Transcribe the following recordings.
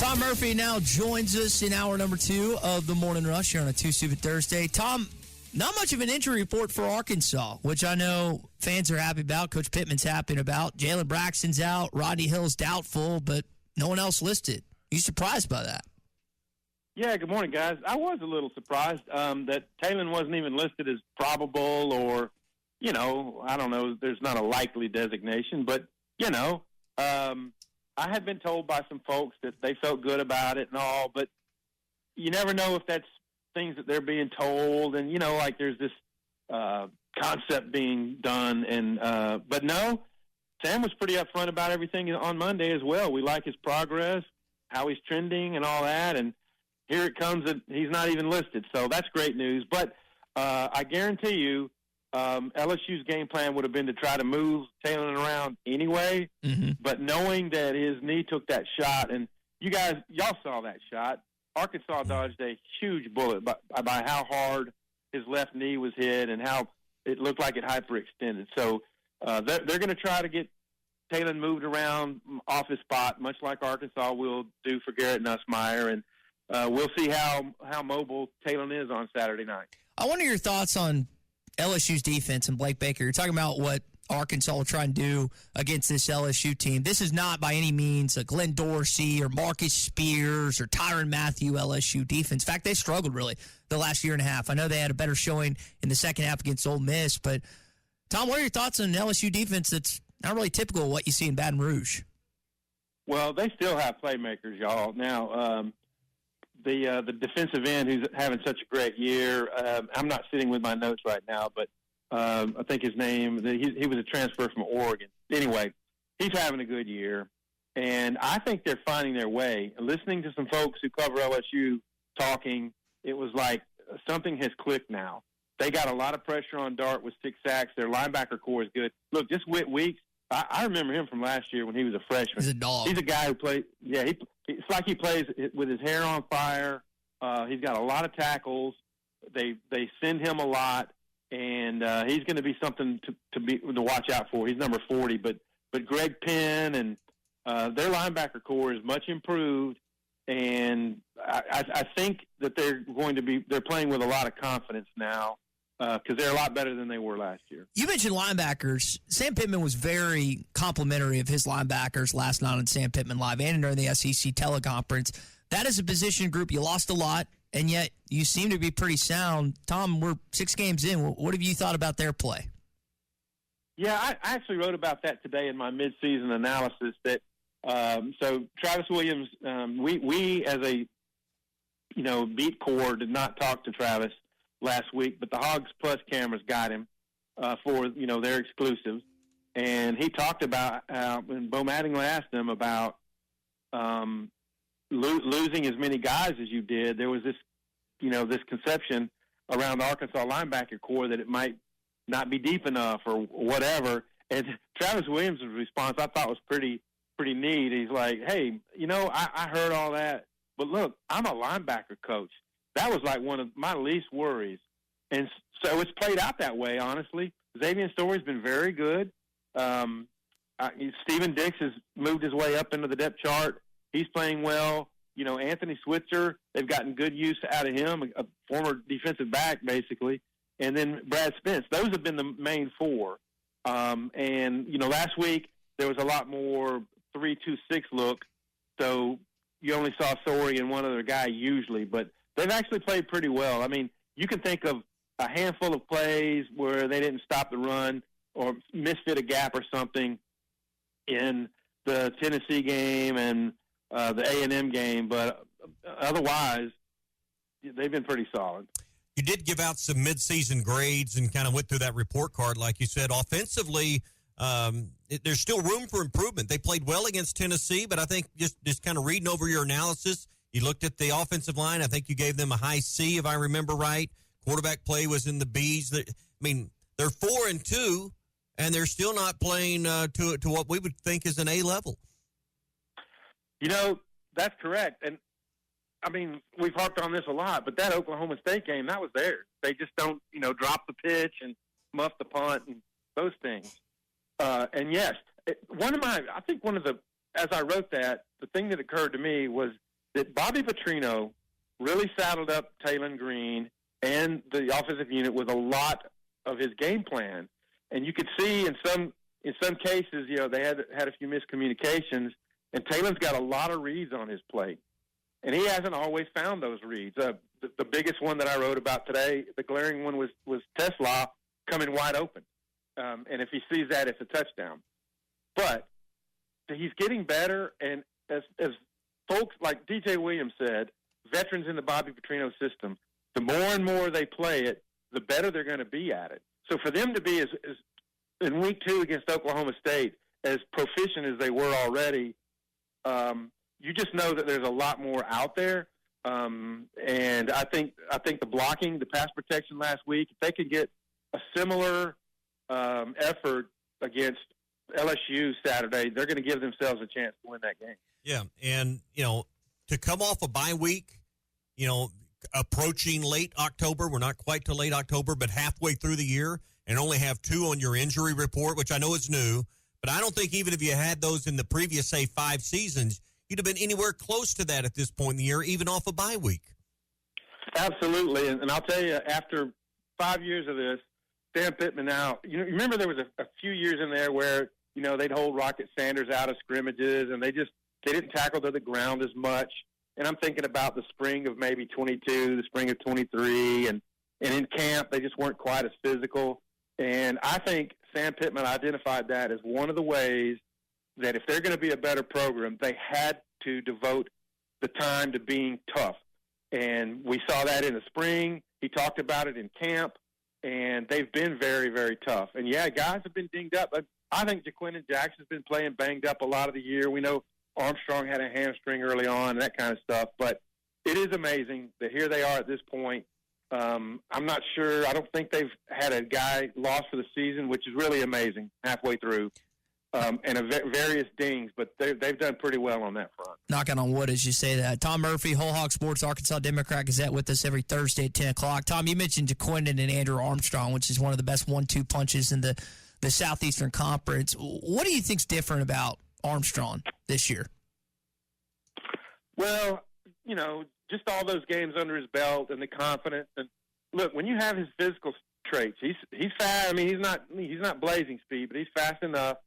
Tom Murphy now joins us in hour number 2 of the Morning Rush here on a Stupid Thursday. Tom, not much of an injury report for Arkansas, which I know fans are happy about. Coach Pittman's happy about. Jalen Braxton's out. Rodney Hill's doubtful, but no one else listed. Are you surprised by that? Yeah, good morning, guys. I was a little surprised that Taylen wasn't even listed as probable or, I don't know, there's not a likely designation. But, I had been told by some folks that they felt good about it and all, but you never know if that's things that they're being told. And, like there's this concept being done. And but no, Sam was pretty upfront about everything on Monday as well. We like his progress, how he's trending and all that. And here it comes that he's not even listed. So that's great news. But I guarantee you LSU's game plan would have been to try to move Taylen around anyway. Mm-hmm. But knowing that his knee took that shot, and y'all saw that shot, Arkansas dodged a huge bullet by how hard his left knee was hit and how it looked like it hyperextended. So they're going to try to get Taylen moved around off his spot, much like Arkansas will do for Garrett Nussmeier. And we'll see how mobile Taylen is on Saturday night. I wonder your thoughts on LSU's defense and Blake Baker. You're talking about what Arkansas will try and do against this LSU team. This is not by any means a Glenn Dorsey or Marcus Spears or Tyrann Mathieu LSU defense. In fact, they struggled really the last year and a half. I know they had a better showing in the second half against Ole Miss, but Tom, what are your thoughts on an LSU defense that's not really typical of what you see in Baton Rouge? Well, they still have playmakers, y'all. Now, the defensive end who's having such a great year, I'm not sitting with my notes right now, but I think his name, he was a transfer from Oregon. Anyway, he's having a good year, and I think they're finding their way. Listening to some folks who cover LSU talking, it was like something has clicked now. They got a lot of pressure on Dart with 6 sacks. Their linebacker core is good. Look, just Whit Weeks, I remember him from last year when he was a freshman. He's a dog. He's a guy who plays, it's like he plays with his hair on fire. He's got a lot of tackles. They send him a lot, and he's going to be something to watch out for. He's number 40, but Greg Penn and their linebacker core is much improved, and I think that they're playing with a lot of confidence now. Because they're a lot better than they were last year. You mentioned linebackers. Sam Pittman was very complimentary of his linebackers last night on Sam Pittman Live and during the SEC teleconference. That is a position group. You lost a lot, and yet you seem to be pretty sound. Tom, we're 6 games in. What have you thought about their play? Yeah, I actually wrote about that today in my midseason analysis. That so Travis Williams, we as a beat corps did not talk to Travis last week, but the Hogs Plus cameras got him for their exclusives, and he talked about when Bo Mattingly asked him about losing as many guys as you did. There was this this conception around the Arkansas linebacker core that it might not be deep enough or whatever. And Travis Williams' response I thought was pretty neat. He's like, hey, I heard all that, but look, I'm a linebacker coach. That was like one of my least worries. And so it's played out that way, honestly. Xavier Story's been very good. Steven Dix has moved his way up into the depth chart. He's playing well. Anthony Switzer, they've gotten good use out of him, a former defensive back, basically. And then Brad Spence. Those have been the main 4. Last week there was a lot more 3-2-6 look. So you only saw Sorey and one other guy usually, but they've actually played pretty well. I mean, you can think of a handful of plays where they didn't stop the run or misfit a gap or something in the Tennessee game and the A&M game, but otherwise, they've been pretty solid. You did give out some midseason grades and kind of went through that report card, like you said. Offensively, there's still room for improvement. They played well against Tennessee, but I think just kind of reading over your analysis, you looked at the offensive line. I think you gave them a high C, if I remember right. Quarterback play was in the B's. They're 4-2, and they're still not playing to what we would think is an A level. That's correct. And, I mean, we've harped on this a lot, but that Oklahoma State game, that was theirs. They just don't, drop the pitch and muff the punt and those things. And, yes, as I wrote that, the thing that occurred to me was that Bobby Petrino really saddled up Taylen Green and the offensive unit with a lot of his game plan. And you could see in some cases, they had a few miscommunications, and Taylen's got a lot of reads on his plate. And he hasn't always found those reads. The biggest one that I wrote about today, the glaring one, was Tesla coming wide open. And if he sees that, it's a touchdown. But he's getting better, and as folks like DJ Williams said, veterans in the Bobby Petrino system, the more and more they play it, the better they're going to be at it. So for them to be as in week 2 against Oklahoma State as proficient as they were already, you just know that there's a lot more out there. And I think the blocking, the pass protection last week, if they could get a similar effort against LSU Saturday, they're going to give themselves a chance to win that game. Yeah, and, to come off a bye week, approaching late October, we're not quite to late October, but halfway through the year, and only have 2 on your injury report, which I know is new, but I don't think even if you had those in the previous, say, 5 seasons, you'd have been anywhere close to that at this point in the year, even off a bye week. Absolutely, and I'll tell you, after 5 years of this, Sam Pittman now, you remember there was a few years in there where, they'd hold Rocket Sanders out of scrimmages, and they didn't tackle to the ground as much. And I'm thinking about the spring of maybe 22, the spring of 23, and in camp they just weren't quite as physical. And I think Sam Pittman identified that as one of the ways that if they're going to be a better program, they had to devote the time to being tough. And we saw that in the spring. He talked about it in camp, and they've been very, very tough. And, yeah, guys have been dinged up. I think Jaquindon Jackson's been playing banged up a lot of the year. We know Armstrong had a hamstring early on and that kind of stuff. But it is amazing that here they are at this point. I'm not sure. I don't think they've had a guy lost for the season, which is really amazing halfway through. And various dings, but they've done pretty well on that front. Knocking on wood as you say that. Tom Murphy, Whole Hog Sports, Arkansas Democrat-Gazette with us every Thursday at 10 o'clock. Tom, you mentioned Jaquindon and Andrew Armstrong, which is one of the best 1-2 punches in the Southeastern Conference. What do you think's different about Armstrong this year? Well, just all those games under his belt and the confidence. And look, when you have his physical traits, he's fast. I mean, he's not blazing speed, but he's fast enough.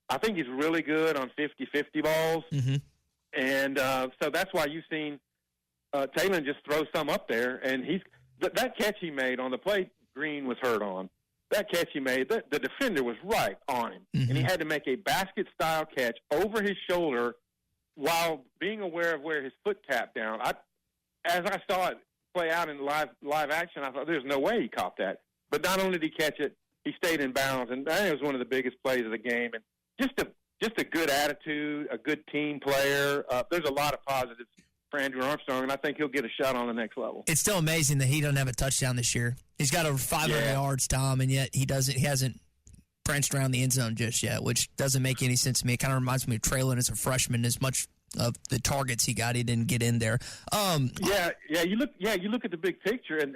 I think he's really good on 50-50 balls. Mm-hmm. And so that's why you've seen Taylen just throw some up there. And that catch he made on the play Green was hurt on. That catch he made, the defender was right on him. Mm-hmm. And he had to make a basket-style catch over his shoulder while being aware of where his foot tapped down. As I saw it play out in live action, I thought there's no way he caught that. But not only did he catch it, he stayed in bounds. And I think it was one of the biggest plays of the game. And just a good attitude, a good team player. There's a lot of positives for Andrew Armstrong, and I think he'll get a shot on the next level. It's still amazing that he doesn't have a touchdown this year. He's got over 500 yards, Tom, and yet he hasn't pranced around the end zone just yet, which doesn't make any sense to me. It kind of reminds me of Taylen as a freshman. As much of the targets he got, he didn't get in there. You look at the big picture, and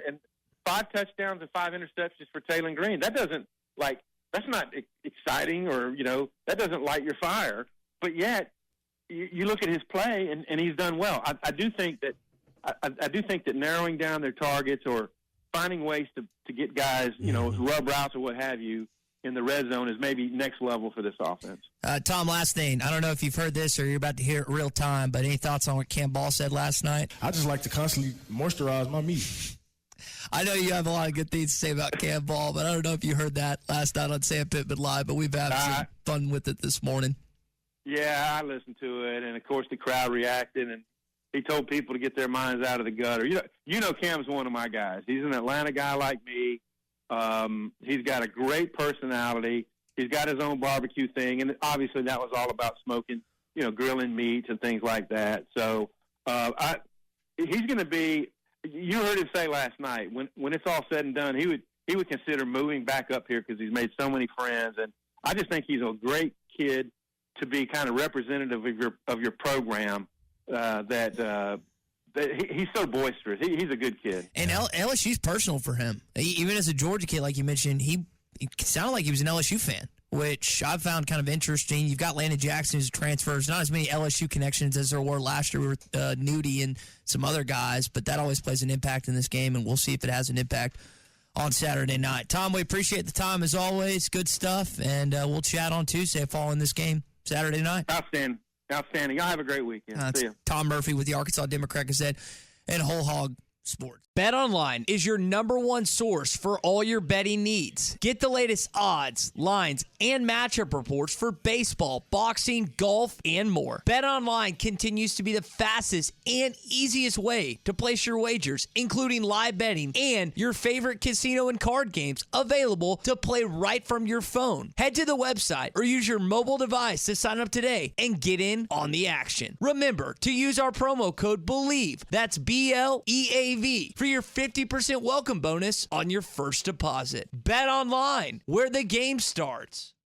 5 touchdowns and 5 interceptions for Taylen Green. That's not exciting, or that doesn't light your fire. But yet, you look at his play, and he's done well. I do think that narrowing down their targets or finding ways to get guys, rub routes or what have you, in the red zone is maybe next level for this offense. Tom, last thing. I don't know if you've heard this or you're about to hear it real time, but any thoughts on what Cam Ball said last night? I just like to constantly moisturize my meat. I know you have a lot of good things to say about Cam Ball, but I don't know if you heard that last night on Sam Pittman Live, but we've had some fun with it this morning. Yeah, I listened to it, and, of course, the crowd reacted, and he told people to get their minds out of the gutter. Cam's one of my guys. He's an Atlanta guy like me. He's got a great personality. He's got his own barbecue thing, and obviously that was all about smoking, grilling meats and things like that. So he's going to be – you heard him say last night, when it's all said and done, he would consider moving back up here because he's made so many friends. And I just think he's a great kid to be kind of representative of your program. He's so boisterous. He's a good kid. And LSU's personal for him. Even as a Georgia kid, like you mentioned, he sounded like he was an LSU fan which I've found kind of interesting. You've got Landon Jackson who's a transfer. There's not as many LSU connections as there were last year with Nudie and some other guys, but that always plays an impact in this game, and we'll see if it has an impact on Saturday night. Tom, we appreciate the time as always. Good stuff, and we'll chat on Tuesday following this game Saturday night. Outstanding. Y'all have a great weekend. See ya. Tom Murphy with the Arkansas Democrat-Gazette and Whole Hog Sports. BetOnline is your number one source for all your betting needs. Get the latest odds, lines, and matchup reports for baseball, boxing, golf, and more. BetOnline continues to be the fastest and easiest way to place your wagers, including live betting and your favorite casino and card games available to play right from your phone. Head to the website or use your mobile device to sign up today and get in on the action. Remember to use our promo code BELIEVE. That's BLEAV for your 50% welcome bonus on your first deposit. Bet online, where the game starts.